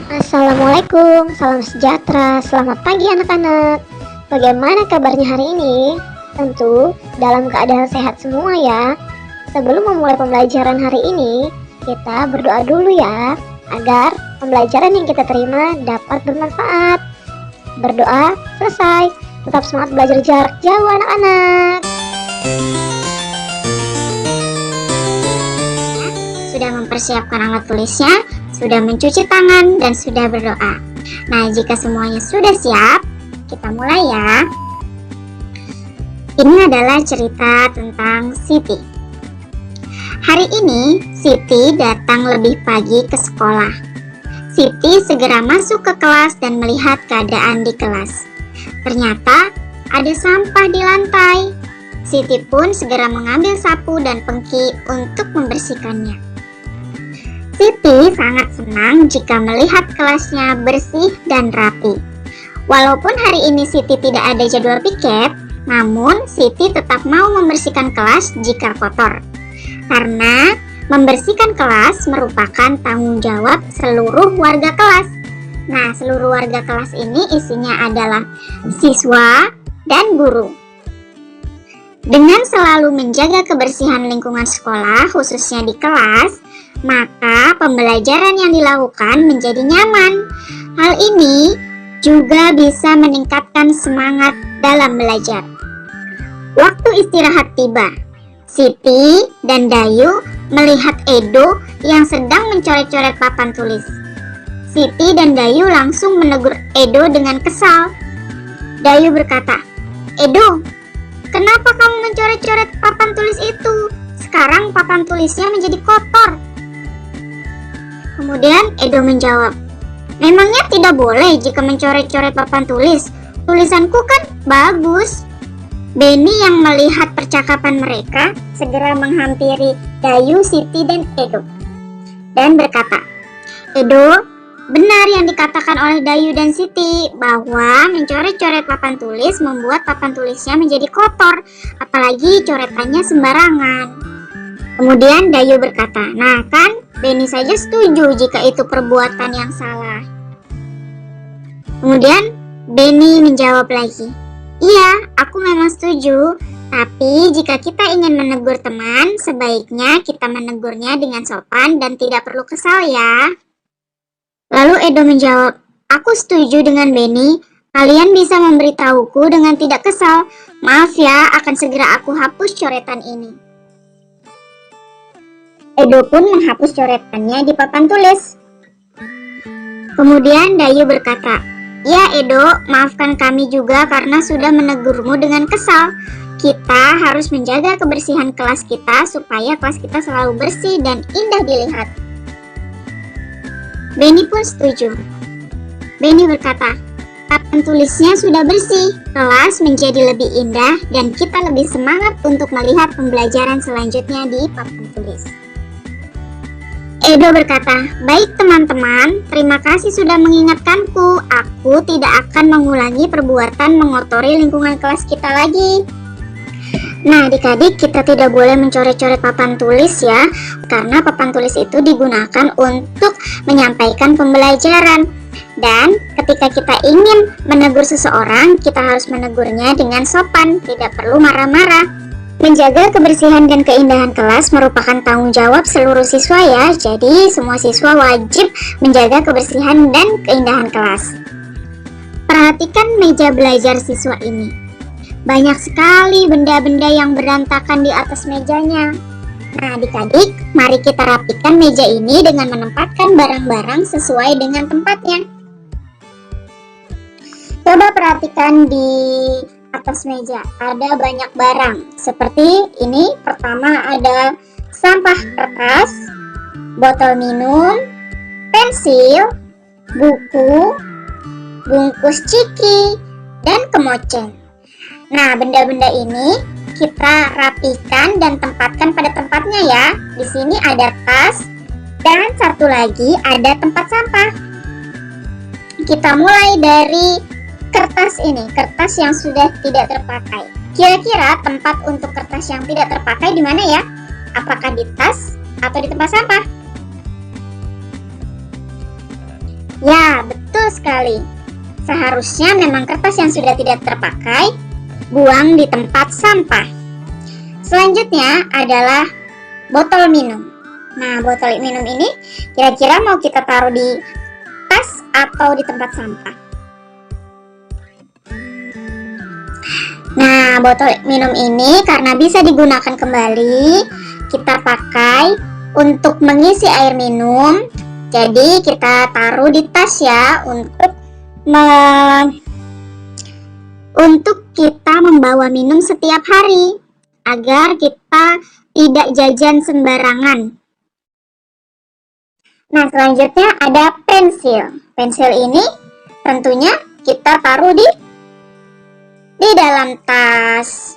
Assalamualaikum, salam sejahtera, selamat pagi anak-anak. Bagaimana kabarnya hari ini? Tentu dalam keadaan sehat semua ya. Sebelum memulai pembelajaran hari ini, kita berdoa dulu ya, agar pembelajaran yang kita terima dapat bermanfaat. Berdoa selesai, tetap semangat belajar jarak jauh anak-anak. Sudah mempersiapkan alat tulisnya, sudah mencuci tangan, dan sudah berdoa. Nah, jika semuanya sudah siap, kita mulai ya. Ini adalah cerita tentang Siti. Hari ini, Siti datang lebih pagi ke sekolah. Siti segera masuk ke kelas dan melihat keadaan di kelas. Ternyata ada sampah di lantai. Siti pun segera mengambil sapu dan pengki untuk membersihkannya. Siti sangat senang jika melihat kelasnya bersih dan rapi. Walaupun hari ini Siti tidak ada jadwal piket, namun Siti tetap mau membersihkan kelas jika kotor. Karena membersihkan kelas merupakan tanggung jawab seluruh warga kelas. Nah, seluruh warga kelas ini isinya adalah siswa dan guru. Dengan selalu menjaga kebersihan lingkungan sekolah, khususnya di kelas, maka pembelajaran yang dilakukan menjadi nyaman. Hal ini juga bisa meningkatkan semangat dalam belajar. Waktu istirahat tiba. Siti dan Dayu melihat Edo yang sedang mencoret-coret papan tulis. Siti dan Dayu langsung menegur Edo dengan kesal. Dayu berkata, "Edo, kenapa kamu mencoret-coret papan tulis itu? Sekarang papan tulisnya menjadi kotor." Kemudian Edo menjawab, "Memangnya tidak boleh jika mencoret-coret papan tulis? Tulisanku kan bagus." Beni yang melihat percakapan mereka segera menghampiri Dayu, Siti, dan Edo dan berkata, "Edo, benar yang dikatakan oleh Dayu dan Siti bahwa mencoret-coret papan tulis membuat papan tulisnya menjadi kotor, apalagi coretannya sembarangan." Kemudian Dayu berkata, "Nah kan, Beni saja setuju jika itu perbuatan yang salah." Kemudian Beni menjawab lagi, "Iya, aku memang setuju. Tapi jika kita ingin menegur teman, sebaiknya kita menegurnya dengan sopan dan tidak perlu kesal ya." Lalu Edo menjawab, "Aku setuju dengan Beni. Kalian bisa memberitahuku dengan tidak kesal. Maaf ya, akan segera aku hapus coretan ini." Edo pun menghapus coretannya di papan tulis. Kemudian Dayu berkata, "Ya Edo, maafkan kami juga karena sudah menegurmu dengan kesal. Kita harus menjaga kebersihan kelas kita supaya kelas kita selalu bersih dan indah dilihat." Beni pun setuju. Beni berkata, "Papan tulisnya sudah bersih, kelas menjadi lebih indah dan kita lebih semangat untuk melihat pembelajaran selanjutnya di papan tulis." Edo berkata, "Baik teman-teman, terima kasih sudah mengingatkanku. Aku tidak akan mengulangi perbuatan mengotori lingkungan kelas kita lagi." Nah, adik-adik, kita tidak boleh mencoret-coret papan tulis ya, karena papan tulis itu digunakan untuk menyampaikan pembelajaran. Dan ketika kita ingin menegur seseorang, kita harus menegurnya dengan sopan, tidak perlu marah-marah. Menjaga kebersihan dan keindahan kelas merupakan tanggung jawab seluruh siswa ya, jadi semua siswa wajib menjaga kebersihan dan keindahan kelas. Perhatikan meja belajar siswa ini. Banyak sekali benda-benda yang berantakan di atas mejanya. Nah adik-adik, mari kita rapikan meja ini dengan menempatkan barang-barang sesuai dengan tempatnya. Coba perhatikan di atas meja, ada banyak barang seperti ini. Pertama ada sampah kertas, botol minum, pensil, buku, bungkus ciki, dan kemoceng. Nah, benda-benda ini kita rapikan dan tempatkan pada tempatnya ya. Di sini ada tas dan satu lagi ada tempat sampah. Kita mulai dari kertas ini, kertas yang sudah tidak terpakai. Kira-kira tempat untuk kertas yang tidak terpakai di mana ya? Apakah di tas atau di tempat sampah? Ya, betul sekali. Seharusnya memang kertas yang sudah tidak terpakai buang di tempat sampah. Selanjutnya adalah botol minum. Nah, botol minum ini kira-kira mau kita taruh di tas atau di tempat sampah? Nah, botol minum ini karena bisa digunakan kembali, kita pakai untuk mengisi air minum. Jadi kita taruh di tas ya untuk kita membawa minum setiap hari agar kita tidak jajan sembarangan. Nah, selanjutnya ada pensil. Pensil ini tentunya kita taruh di dalam tas.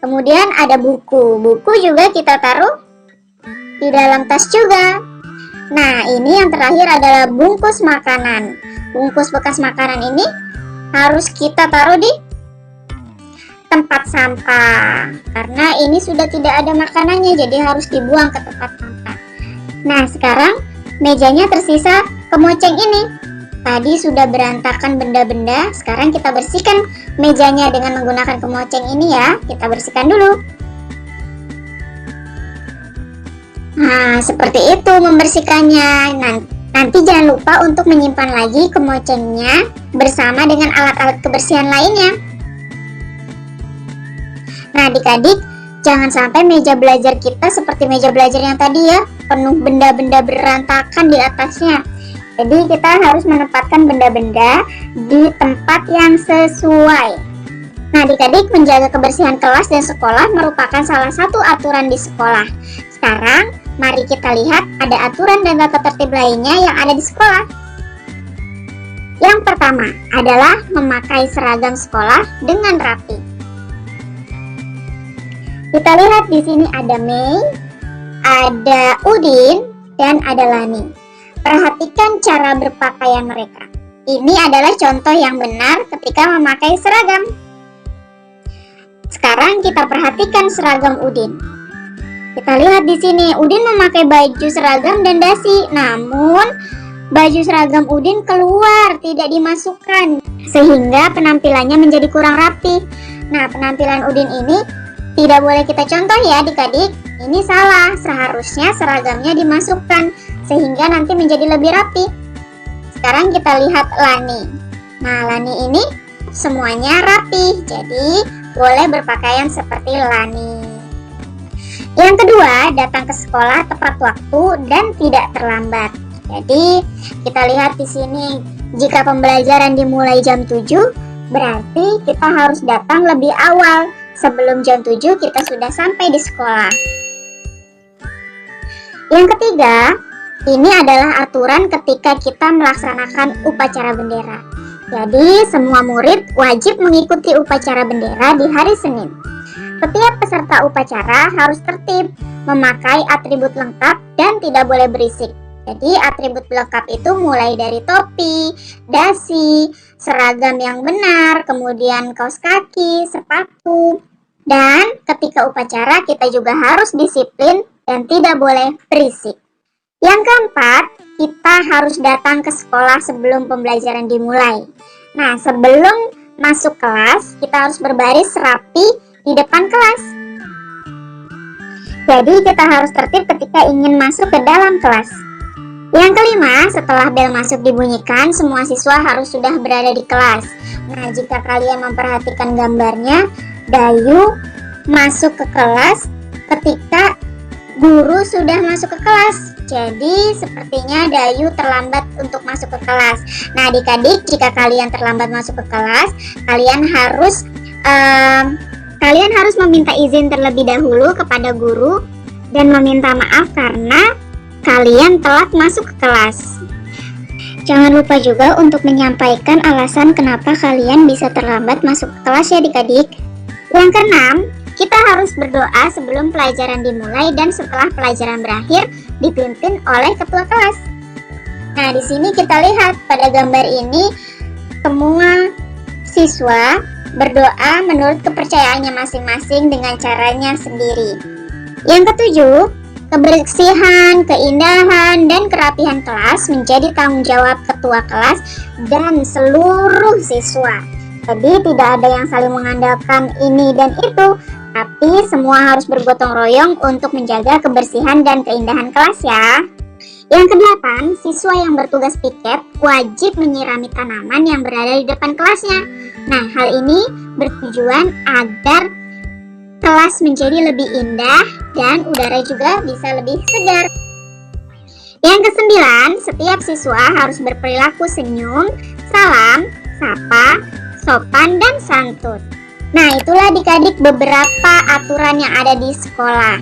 Kemudian ada buku. Buku juga kita taruh di dalam tas juga. Nah, ini yang terakhir adalah bungkus makanan. Bungkus bekas makanan ini harus kita taruh di tempat sampah karena ini sudah tidak ada makanannya, jadi harus dibuang ke tempat sampah. Nah, sekarang mejanya tersisa kemoceng ini. Tadi sudah berantakan benda-benda, sekarang kita bersihkan mejanya dengan menggunakan kemoceng ini ya. Kita bersihkan dulu. Nah, seperti itu membersihkannya. Nanti jangan lupa untuk menyimpan lagi kemocengnya bersama dengan alat-alat kebersihan lainnya. Nah, adik-adik, jangan sampai meja belajar kita seperti meja belajar yang tadi ya, penuh benda-benda berantakan di atasnya. Jadi kita harus menempatkan benda-benda di tempat yang sesuai. Nah, adik-adik, menjaga kebersihan kelas dan sekolah merupakan salah satu aturan di sekolah. Sekarang, mari kita lihat ada aturan dan tata tertib lainnya yang ada di sekolah. Yang pertama adalah memakai seragam sekolah dengan rapi. Kita lihat di sini ada Mei, ada Udin, dan ada Lani. Perhatikan cara berpakaian mereka. Ini adalah contoh yang benar ketika memakai seragam. Sekarang kita perhatikan seragam Udin. Kita lihat di sini, Udin memakai baju seragam dan dasi. Namun, baju seragam Udin keluar, tidak dimasukkan, sehingga penampilannya menjadi kurang rapi. Nah, penampilan Udin ini tidak boleh kita contoh ya adik-adik. Ini salah, seharusnya seragamnya dimasukkan sehingga nanti menjadi lebih rapi. Sekarang kita lihat Lani. Nah, Lani ini semuanya rapi, jadi boleh berpakaian seperti Lani. Yang kedua, datang ke sekolah tepat waktu dan tidak terlambat. Jadi kita lihat di sini, jika pembelajaran dimulai jam 7, berarti kita harus datang lebih awal. Sebelum jam 7 kita sudah sampai di sekolah. Yang ketiga, ini adalah aturan ketika kita melaksanakan upacara bendera. Jadi semua murid wajib mengikuti upacara bendera di hari Senin. Setiap peserta upacara harus tertib, memakai atribut lengkap dan tidak boleh berisik. Jadi atribut lengkap itu mulai dari topi, dasi, seragam yang benar, kemudian kaos kaki, sepatu. Dan ketika upacara kita juga harus disiplin dan tidak boleh berisik. Yang keempat, kita harus datang ke sekolah sebelum pembelajaran dimulai. Nah, sebelum masuk kelas, kita harus berbaris rapi di depan kelas. Jadi kita harus tertib ketika ingin masuk ke dalam kelas. Yang kelima, setelah bel masuk dibunyikan, semua siswa harus sudah berada di kelas. Nah, jika kalian memperhatikan gambarnya, Dayu masuk ke kelas ketika guru sudah masuk ke kelas. Jadi sepertinya Dayu terlambat untuk masuk ke kelas. Nah, adik-adik, jika kalian terlambat masuk ke kelas, kalian harus meminta izin terlebih dahulu kepada guru dan meminta maaf karena kalian telat masuk ke kelas. Jangan lupa juga untuk menyampaikan alasan kenapa kalian bisa terlambat masuk ke kelas ya adik-adik. Yang keenam, kita harus berdoa sebelum pelajaran dimulai dan setelah pelajaran berakhir dipimpin oleh ketua kelas. Nah, di sini kita lihat pada gambar ini semua siswa berdoa menurut kepercayaannya masing-masing dengan caranya sendiri. Yang ketujuh, Kebersihan, keindahan, dan kerapihan kelas menjadi tanggung jawab ketua kelas dan seluruh siswa. Jadi tidak ada yang saling mengandalkan ini dan itu, tapi semua harus bergotong royong untuk menjaga kebersihan dan keindahan kelas ya. Yang kedelapan, siswa yang bertugas piket wajib menyirami tanaman yang berada di depan kelasnya. Nah, hal ini bertujuan agar kelas menjadi lebih indah dan udara juga bisa lebih segar. Yang kesembilan, setiap siswa harus berperilaku senyum, salam, sapa, sopan, dan santun. Nah, itulah adik-adik beberapa aturan yang ada di sekolah.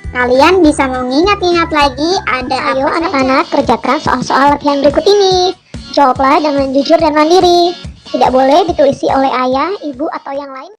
Kalian bisa mengingat-ingat lagi ada Ayo apa saja? anak-anak, kerjakan soal-soal latihan berikut ini. Jawablah dengan jujur dan mandiri. Tidak boleh ditulisi oleh ayah, ibu, atau yang lain.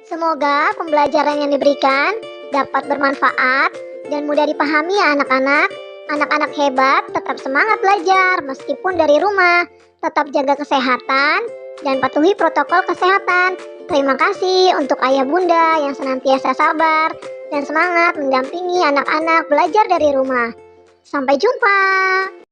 Semoga pembelajaran yang diberikan dapat bermanfaat dan mudah dipahami ya anak-anak. Anak-anak hebat tetap semangat belajar meskipun dari rumah. Tetap jaga kesehatan dan patuhi protokol kesehatan. Terima kasih untuk ayah bunda yang senantiasa sabar dan semangat mendampingi anak-anak belajar dari rumah. Sampai jumpa.